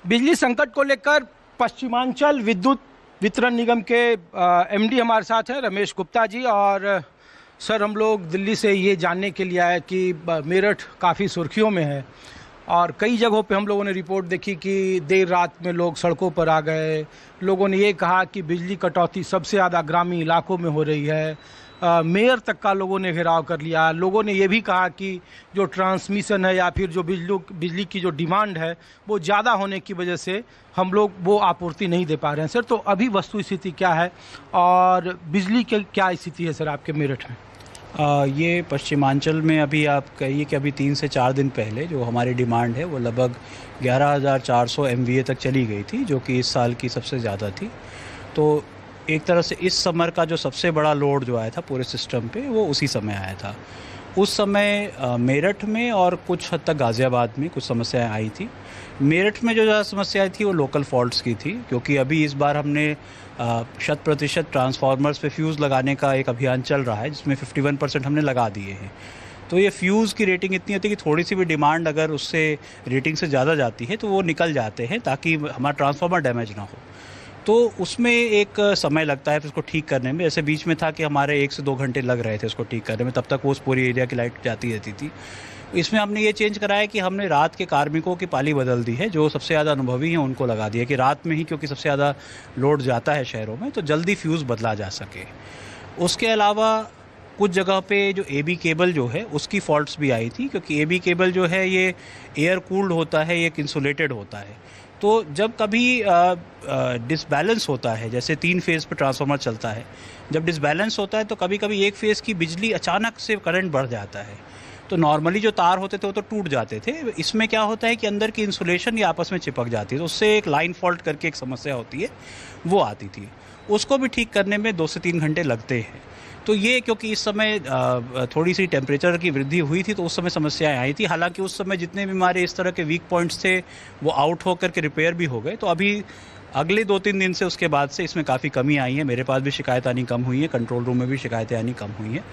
बिजली संकट को लेकर पश्चिमांचल विद्युत वितरण निगम के एमडी हमारे साथ हैं रमेश गुप्ता जी। और सर, हम लोग दिल्ली से ये जानने के लिए आए कि मेरठ काफ़ी सुर्खियों में है और कई जगहों पे हम लोगों ने रिपोर्ट देखी कि देर रात में लोग सड़कों पर आ गए। लोगों ने ये कहा कि बिजली कटौती सबसे ज़्यादा ग्रामीण इलाकों में हो रही है। मेयर तक का लोगों ने घेराव कर लिया। लोगों ने ये भी कहा कि जो ट्रांसमिशन है या फिर जो बिजली की जो डिमांड है वो ज़्यादा होने की वजह से हम लोग वो आपूर्ति नहीं दे पा रहे हैं। सर, तो अभी वस्तु स्थिति क्या है और बिजली की क्या स्थिति है सर आपके मेरठ में? ये पश्चिमांचल में अभी आप कहिए कि अभी 3 से 4 दिन पहले जो हमारी डिमांड है वो लगभग 11,400 MVA तक चली गई थी, जो कि इस साल की सबसे ज़्यादा थी। तो एक तरह से इस समर का जो सबसे बड़ा लोड जो आया था पूरे सिस्टम पे वो उसी समय आया था। उस समय मेरठ में और कुछ हद तक गाज़ियाबाद में कुछ समस्याएं आई थी। मेरठ में जो ज़्यादा समस्याएं थी वो लोकल फॉल्ट्स की थी, क्योंकि अभी इस बार हमने 100% ट्रांसफार्मर्स पे फ्यूज़ लगाने का एक अभियान चल रहा है, जिसमें 51% हमने लगा दिए हैं। तो ये फ्यूज़ की रेटिंग इतनी होती है कि थोड़ी सी भी डिमांड अगर उससे रेटिंग से ज़्यादा जाती है तो वो निकल जाते हैं, ताकि हमारा ट्रांसफार्मर डैमेज ना हो। तो उसमें एक समय लगता है फिर उसको ठीक करने में। जैसे बीच में था कि हमारे 1 से 2 घंटे लग रहे थे उसको ठीक करने में, तब तक वो उस पूरी एरिया की लाइट जाती रहती थी। इसमें हमने ये चेंज कराया कि हमने रात के कार्मिकों की पाली बदल दी है। जो सबसे ज़्यादा अनुभवी हैं उनको लगा दिया कि रात में ही, क्योंकि सबसे ज़्यादा लोड जाता है शहरों में, तो जल्दी फ्यूज़ बदला जा सके। उसके अलावा कुछ जगह पे जो AB केबल जो है उसकी फॉल्ट्स भी आई थी, क्योंकि AB केबल जो है ये एयर कूल्ड होता है, ये इंसुलेटेड होता है। तो जब कभी डिसबैलेंस होता है, जैसे 3 फेज़ पर ट्रांसफार्मर चलता है, जब डिसबैलेंस होता है तो कभी कभी एक फेज़ की बिजली अचानक से करंट बढ़ जाता है। तो नॉर्मली जो तार होते थे वो तो टूट जाते थे। इसमें क्या होता है कि अंदर की इंसुलेशन ये आपस में चिपक जाती है, तो उससे एक लाइन फॉल्ट करके एक समस्या होती है, वो आती थी। उसको भी ठीक करने में 2 से 3 घंटे लगते हैं। तो ये क्योंकि इस समय थोड़ी सी टेम्परेचर की वृद्धि हुई थी तो उस समय समस्याएं आई थी। हालांकि उस समय जितने भी हमारे इस तरह के वीक पॉइंट्स थे वो आउट होकर के रिपेयर भी हो गए। तो अभी अगले 2-3 दिन से उसके बाद से इसमें काफ़ी कमी आई है। मेरे पास भी शिकायत आनी कम हुई है, कंट्रोल रूम में भी शिकायतें आनी कम हुई हैं।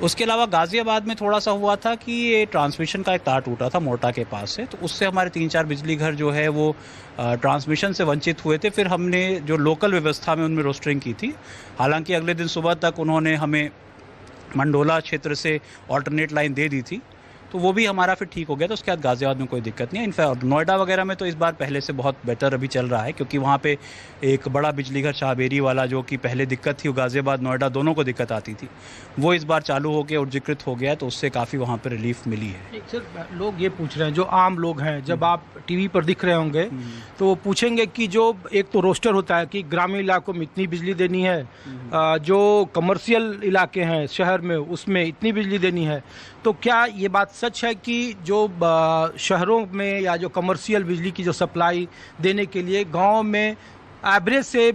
उसके अलावा गाज़ियाबाद में थोड़ा सा हुआ था कि ये ट्रांसमिशन का एक तार टूटा था मोटा के पास से, तो उससे हमारे 3-4 बिजली घर जो है वो ट्रांसमिशन से वंचित हुए थे। फिर हमने जो लोकल व्यवस्था में उनमें रोस्टरिंग की थी। हालांकि अगले दिन सुबह तक उन्होंने हमें मंडोला क्षेत्र से ऑल्टरनेट लाइन दे दी थी, तो वो भी हमारा फिर ठीक हो गया। तो उसके बाद गाज़ियाबाद में कोई दिक्कत नहीं है। इनफैक्ट नोएडा वगैरह में तो इस बार पहले से बहुत बेटर अभी चल रहा है, क्योंकि वहाँ पे एक बड़ा बिजली घर शाहबेरी वाला, जो कि पहले दिक्कत थी, गाज़ियाबाद नोएडा दोनों को दिक्कत आती थी, वो इस बार चालू हो गया, उज्जीकृत हो गया, तो उससे काफ़ी वहाँ पर रिलीफ मिली है। सर, लोग ये पूछ रहे हैं, जो आम लोग हैं, जब आप टीवी पर दिख रहे होंगे तो वो पूछेंगे कि जो एक तो रोस्टर होता है कि ग्रामीण इलाकों में इतनी बिजली देनी है, जो कमर्शियल इलाके हैं शहर में उसमें इतनी बिजली देनी है। तो क्या ये बात सच है कि जो शहरों में या जो कमर्शियल बिजली की जो सप्लाई देने के लिए गांव में एवरेज से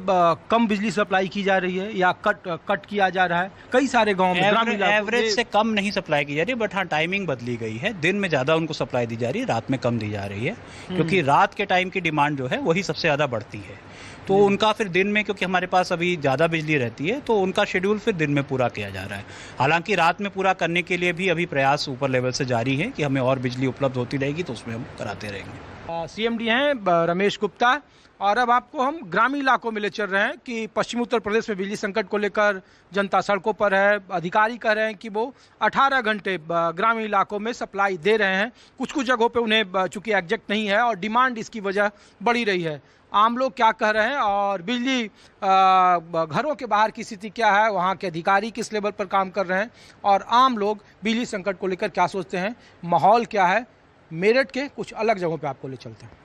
कम बिजली सप्लाई की जा रही है या कट किया जा रहा है? कई सारे गांव में ग्रामीण एवरेज से कम नहीं सप्लाई की जा रही है, बट हाँ टाइमिंग बदली गई है। दिन में ज़्यादा उनको सप्लाई दी जा रही है, रात में कम दी जा रही है, क्योंकि रात के टाइम की डिमांड जो है वही सबसे ज़्यादा बढ़ती है। तो उनका फिर दिन में, क्योंकि हमारे पास अभी ज़्यादा बिजली रहती है, तो उनका शेड्यूल फिर दिन में पूरा किया जा रहा है। हालांकि रात में पूरा करने के लिए भी अभी प्रयास ऊपर लेवल से जारी है कि हमें और बिजली उपलब्ध होती रहेगी, तो उसमें हम कराते रहेंगे। CMD हैं रमेश गुप्ता। और अब आपको हम ग्रामीण इलाकों में ले चल रहे हैं कि पश्चिमी उत्तर प्रदेश में बिजली संकट को लेकर जनता सड़कों पर है। अधिकारी कह रहे हैं कि वो 18 घंटे ग्रामीण इलाकों में सप्लाई दे रहे हैं। कुछ कुछ जगहों पे उन्हें चूंकि एग्जैक्ट नहीं है और डिमांड इसकी वजह बढ़ी रही है। आम लोग क्या कह रहे हैं और बिजली घरों के बाहर की स्थिति क्या है, वहाँ के अधिकारी किस लेवल पर काम कर रहे हैं और आम लोग बिजली संकट को लेकर क्या सोचते हैं, माहौल क्या है, मेरठ के कुछ अलग जगहों पे आपको ले चलते हैं।